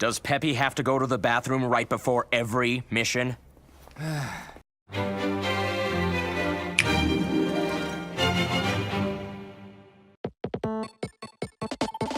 Does Peppy have to go to the bathroom right before every mission?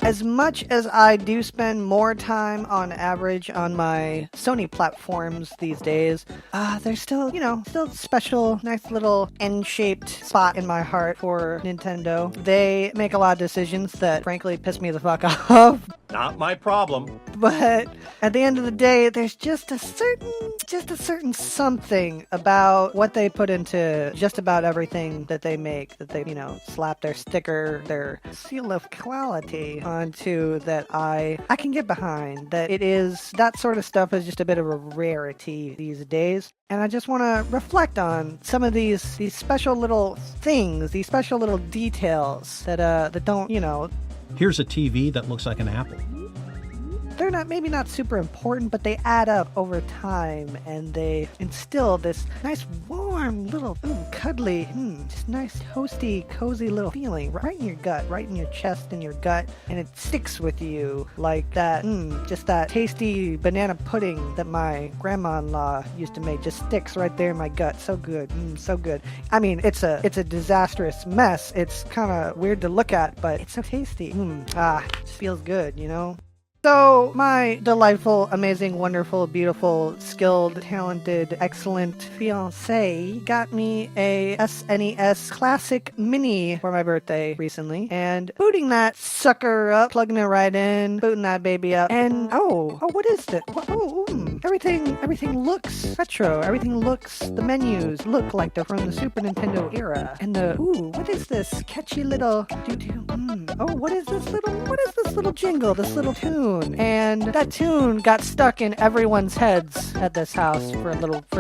As much as I do spend more time on average on my Sony platforms these days, there's still, still special, nice little N-shaped spot in my heart for Nintendo. They make a lot of decisions that frankly piss me the fuck off. Not my problem. But at the end of the day, there's just a certain something about what they put into just about everything that they make, that they, slap their sticker, their seal of quality onto, that I can get behind. That it is, that sort of stuff is just a bit of a rarity these days. And I just want to reflect on some of these special little things, these special little details that don't, Here's a TV that looks like an apple. They're maybe not super important, but they add up over time, and they instill this nice, warm, little, cuddly, just nice, toasty, cozy little feeling right in your gut, right in your chest and your gut, and it sticks with you like that, just that tasty banana pudding that my grandma-in-law used to make just sticks right there in my gut. So good, so good. I mean, it's a disastrous mess. It's kind of weird to look at, but it's so tasty. It feels good, So, my delightful, amazing, wonderful, beautiful, skilled, talented, excellent fiancé got me a SNES Classic Mini for my birthday recently, and booting that sucker up, plugging it right in, booting that baby up, and what is this? Everything looks retro. Everything looks, the menus look like they're from the Super Nintendo era, and what is this catchy little what is this little jingle, this little tune? And that tune got stuck in everyone's heads at this house for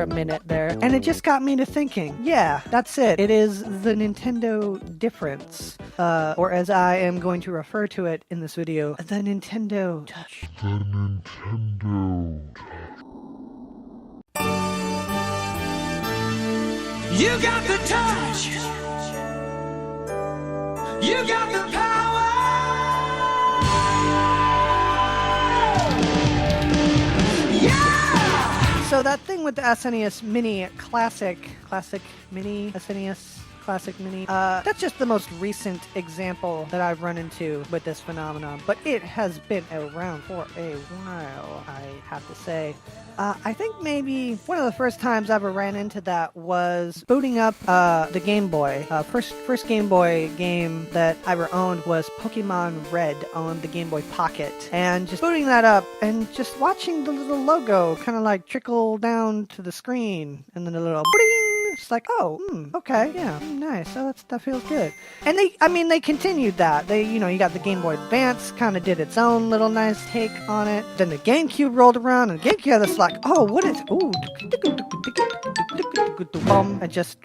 a minute there. And it just got me to thinking, yeah, that's it. It is the Nintendo difference. Or as I am going to refer to it in this video, the Nintendo touch. The Nintendo touch. You got the touch. You got the power. So that thing with the SNES Mini Classic Mini, SNES Classic Mini, that's just the most recent example that I've run into with this phenomenon, but it has been around for a while, I have to say. I think maybe one of the first times I ever ran into that was booting up the Game Boy. First Game Boy game that I ever owned was Pokemon Red on the Game Boy Pocket. And just booting that up and just watching the little logo kind of like trickle down to the screen, and then a little bling. It's like, okay, yeah, nice. So that feels good. And they continued that. You got the Game Boy Advance, kind of did its own little nice take on it. Then the GameCube rolled around, and the GameCube was like, what is, and just,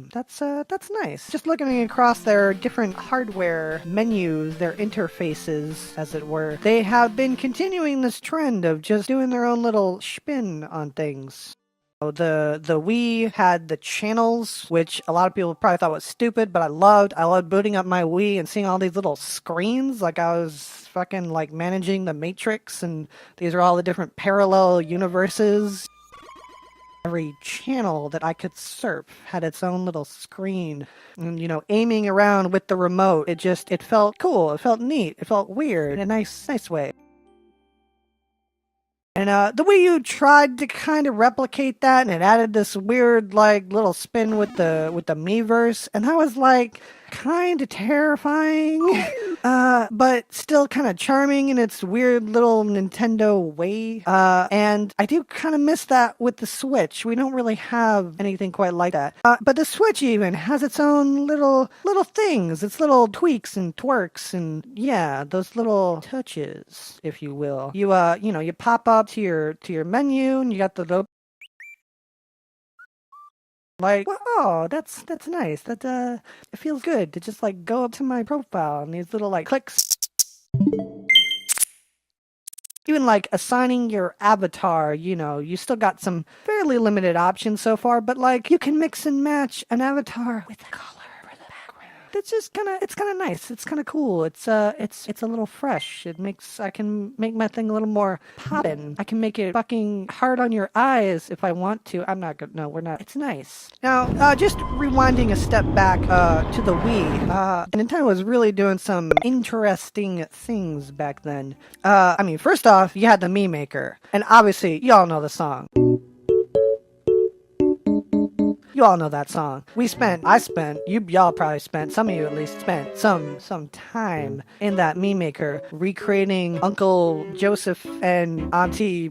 that's nice. Just looking across their different hardware menus, their interfaces, as it were, they have been continuing this trend of just doing their own little spin on things. The Wii had the channels, which a lot of people probably thought was stupid, but I loved booting up my Wii and seeing all these little screens, like I was fucking like managing the Matrix, and these are all the different parallel universes. Every channel that I could surf had its own little screen, and aiming around with the remote, it felt cool, it felt neat, it felt weird in a nice way. And the Wii U tried to kind of replicate that, and it added this weird, like, little spin with the Miiverse, and that was, like, kind of terrifying, but still kind of charming in its weird little Nintendo way. And I do kind of miss that with the Switch. We don't really have anything quite like that. But the Switch even has its own little things, its little tweaks and twerks, and yeah, those little touches, if you will. You pop up to your menu, and you got the little, like, oh, that's nice. That it feels good to just like go up to my profile and these little like clicks. Even like assigning your avatar, you still got some fairly limited options so far, but like you can mix and match an avatar with a color for the background. it's just it's kind of nice. It's kind of cool. It's a little fresh. I can make my thing a little more poppin'. I can make it fucking hard on your eyes if I want to. I'm not gonna, no, we're not. It's nice. Now, just rewinding a step back, to the Wii, Nintendo was really doing some interesting things back then. I mean, first off, you had the Mii Maker, and obviously, y'all know the song. You all know that song. Y'all probably spent, some of you at least spent some time in that Mii Maker recreating Uncle Joseph and Auntie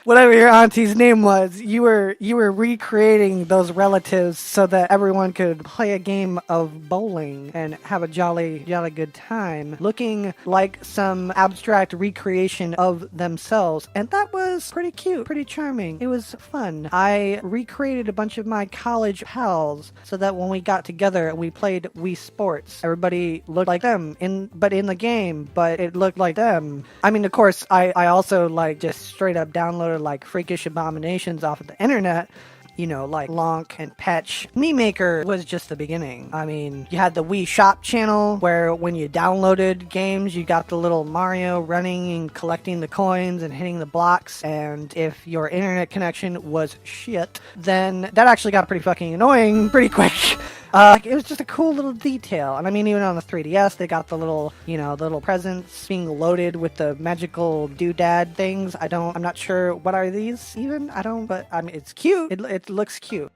whatever your auntie's name was. You were recreating those relatives so that everyone could play a game of bowling and have a jolly good time, looking like some abstract recreation of themselves. And that was pretty cute, pretty charming. It was fun. I recreated a bunch of my college pals so that when we got together and we played Wii Sports, everybody looked like them in the game, but it looked like them. I mean, of course, I also like just straight up downloaded like freakish abominations off of the internet, you know, like Lonk and Petch. Mii Maker was just the beginning. I mean, you had the Wii Shop channel where when you downloaded games, you got the little Mario running and collecting the coins and hitting the blocks, and if your internet connection was shit, then that actually got pretty fucking annoying pretty quick. It was just a cool little detail. And I mean, even on the 3DS, they got the little, you know, the little presents being loaded with the magical doodad things. I'm not sure, what are these even? But I mean, it's cute. It looks cute.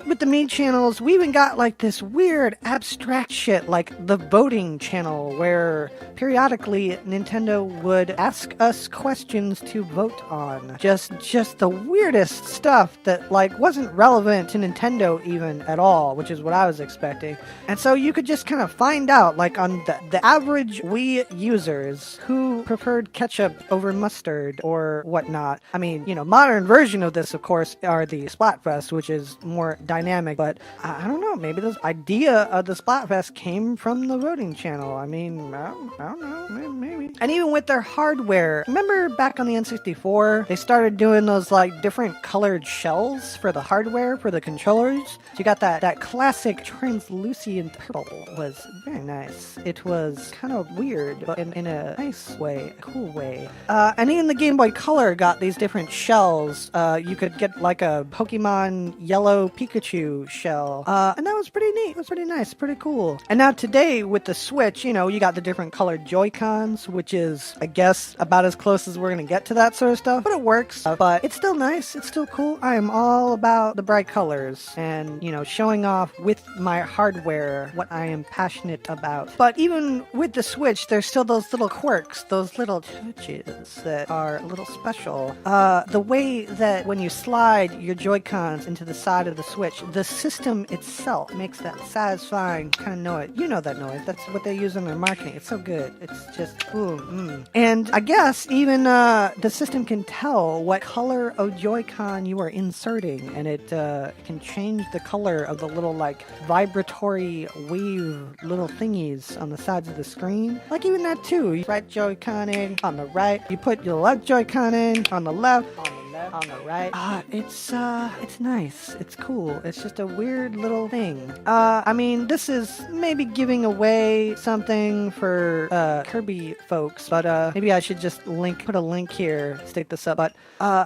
With the Mii channels, we even got like this weird abstract shit like the voting channel where periodically Nintendo would ask us questions to vote on. Just the weirdest stuff that like wasn't relevant to Nintendo even at all, which is what I was expecting. And so you could just kind of find out like on the average Wii users who preferred ketchup over mustard or whatnot. I mean, you know, modern version of this, of course, are the Splatfest, which is more dynamic, but I don't know, maybe this idea of the Splatfest came from the voting channel. I mean, I don't know, maybe. And even with their hardware, remember back on the N64, they started doing those like different colored shells for the hardware, for the controllers. So you got that classic translucent purple. Was very nice. It was kind of weird, but in a nice way, a cool way. And even the Game Boy Color got these different shells. You could get like a Pokemon Yellow Pikachu shell. And that was pretty neat. It was pretty nice, pretty cool. And now today with the Switch, you know, you got the different colored Joy-Cons, which is, I guess, about as close as we're gonna get to that sort of stuff. But it works. But it's still nice. It's still cool. I am all about the bright colors and, you know, showing off with my hardware what I am passionate about. But even with the Switch, there's still those little quirks, those little touches that are a little special. The way that when you slide your Joy-Cons into the side of the Switch, the system itself makes that satisfying kind of noise. You know that noise. That's what they use in their marketing. It's so good. It's just, ooh. And I guess even the system can tell what color of Joy-Con you are inserting, and it can change the color of the little like vibratory wave little thingies on the sides of the screen. Like even that too. You right Joy-Con in on the right. You put your left Joy-Con in on the left. On the right. It's nice. It's cool. It's just a weird little thing. I mean, this is maybe giving away something for Kirby folks, but maybe I should just put a link here, stick this up. But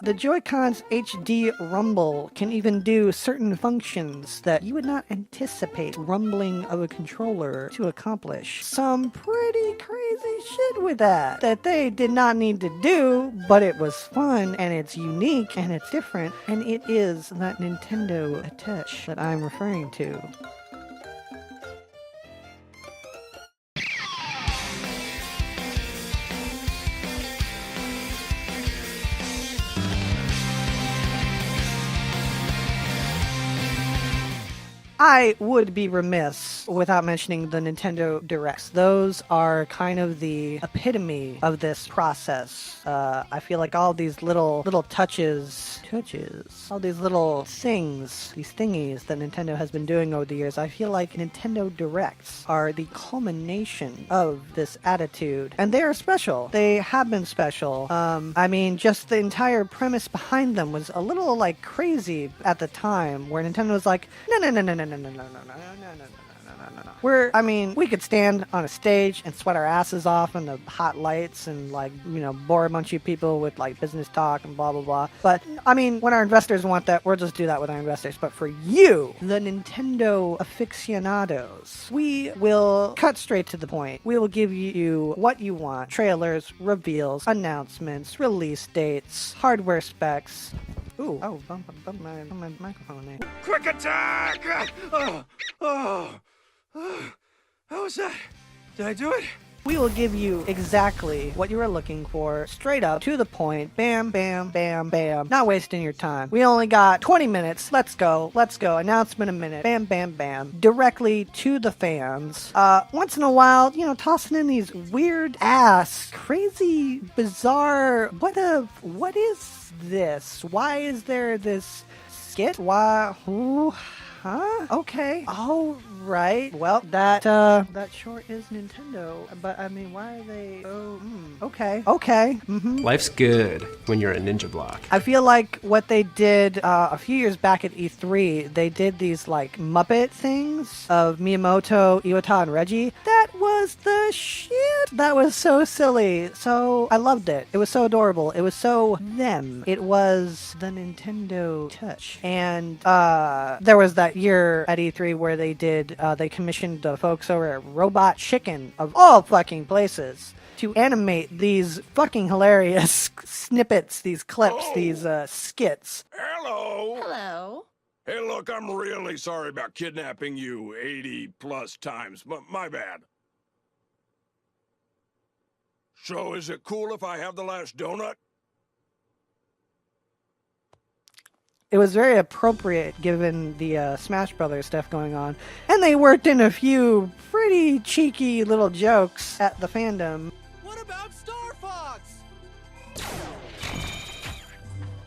the Joy-Con's HD rumble can even do certain functions that you would not anticipate rumbling of a controller to accomplish. Some pretty crazy shit with that they did not need to do, but it was fun and it's unique and it's different, and it is that Nintendo touch that I'm referring to. I would be remiss without mentioning the Nintendo Directs. Those are kind of the epitome of this process. I feel like all these little touches, all these little things, these thingies that Nintendo has been doing over the years, I feel like Nintendo Directs are the culmination of this attitude. And they are special. They have been special. I mean, just the entire premise behind them was a little like crazy at the time, where Nintendo was like, no. We could stand on a stage and sweat our asses off in the hot lights and, like, you know, bore a bunch of people with, like, business talk and blah, blah, blah. But, I mean, when our investors want that, we'll just do that with our investors. But for you, the Nintendo aficionados, we will cut straight to the point. We will give you what you want. Trailers, reveals, announcements, release dates, hardware specs. Ooh, bump my microphone there. Quick attack! How was that? Did I do it? We will give you exactly what you are looking for, straight up, to the point, bam, bam, bam, bam, not wasting your time. We only got 20 minutes, let's go, announcement a minute, bam, bam, bam, directly to the fans. Once in a while, you know, tossing in these weird ass, crazy, bizarre, what is this? Why is there this skit? Why, who? Huh? Okay. Oh, right. Well, that sure is Nintendo. But, I mean, why are they... Oh, okay. Okay. Life's good when you're a ninja block. I feel like what they did a few years back at E3, they did these, like, Muppet things of Miyamoto, Iwata, and Reggie. That was the shit. That was so silly. So, I loved it. It was so adorable. It was so them. It was the Nintendo touch. And, there was that year at E3 where they commissioned the folks over at Robot Chicken, of all fucking places, to animate these fucking hilarious snippets, these clips, these skits. Hello. Hey, look, I'm really sorry about kidnapping you 80 plus times, but my bad. So is it cool if I have the last donut? It was very appropriate given the Smash Brothers stuff going on. And they worked in a few pretty cheeky little jokes at the fandom. What about Star Fox?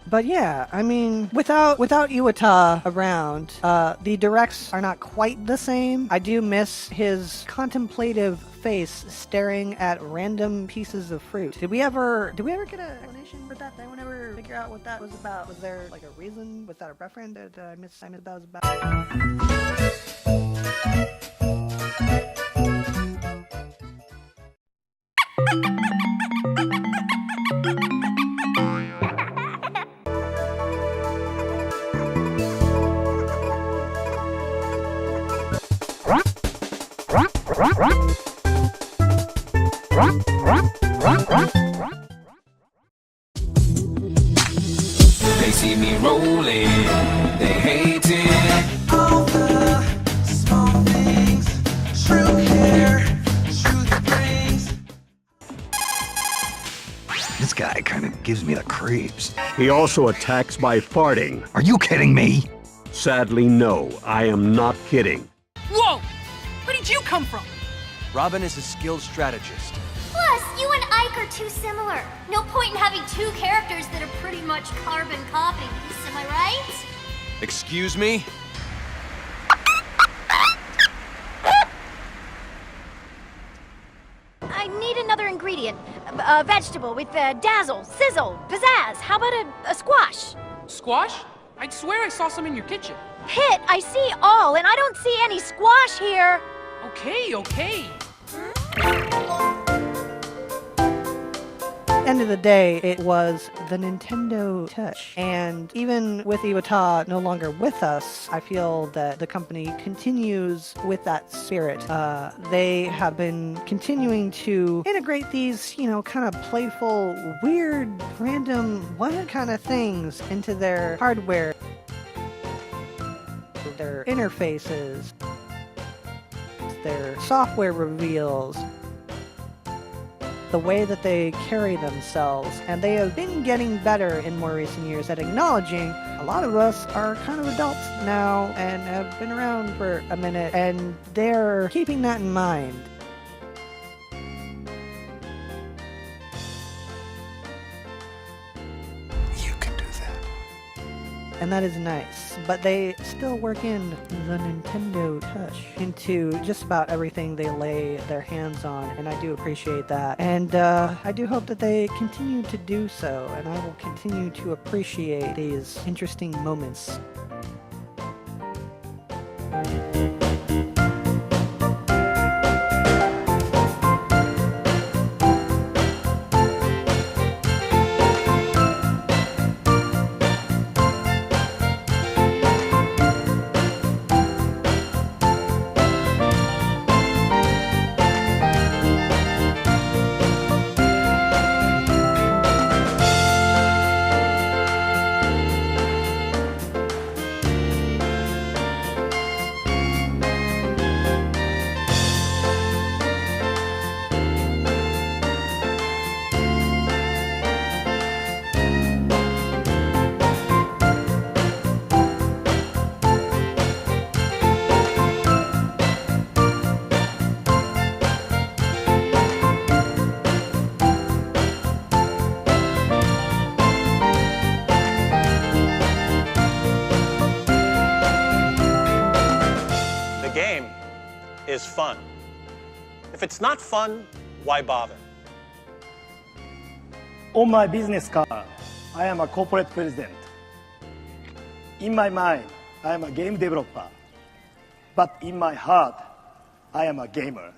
But yeah, I mean, without Iwata around, the directs are not quite the same. I do miss his contemplative face staring at random pieces of fruit. Did we ever get an explanation for that? Did anyone ever figure out what that was about? Was there like a reason? Was that a reference? Did I miss what that was about? They see me rolling, they hate it. All the small things, true care, truth brings. This guy kind of gives me the creeps. He also attacks by farting. Are you kidding me? Sadly, no, I am not kidding. Whoa! Where did you come from? Robin is a skilled strategist. Plus, you and Ike are too similar. No point in having two characters that are pretty much carbon copies, am I right? Excuse me? I need another ingredient. A vegetable with dazzle, sizzle, pizzazz. How about a squash? Squash? I'd swear I saw some in your kitchen. Pit, I see all, and I don't see any squash here. Okay. End of the day, it was the Nintendo touch. And even with Iwata no longer with us, I feel that the company continues with that spirit. They have been continuing to integrate these, you know, kind of playful, weird, random, what kind of things into their hardware, their interfaces, their software reveals, the way that they carry themselves, and they have been getting better in more recent years at acknowledging a lot of us are kind of adults now and have been around for a minute, and they're keeping that in mind. You can do that. And that is nice, but they still work in the Nintendo touch into just about everything they lay their hands on, and I do appreciate that. And I do hope that they continue to do so, and I will continue to appreciate these interesting moments. Is fun. If it's not fun, why bother? On my business card, I am a corporate president. In my mind, I am a game developer. But in my heart, I am a gamer.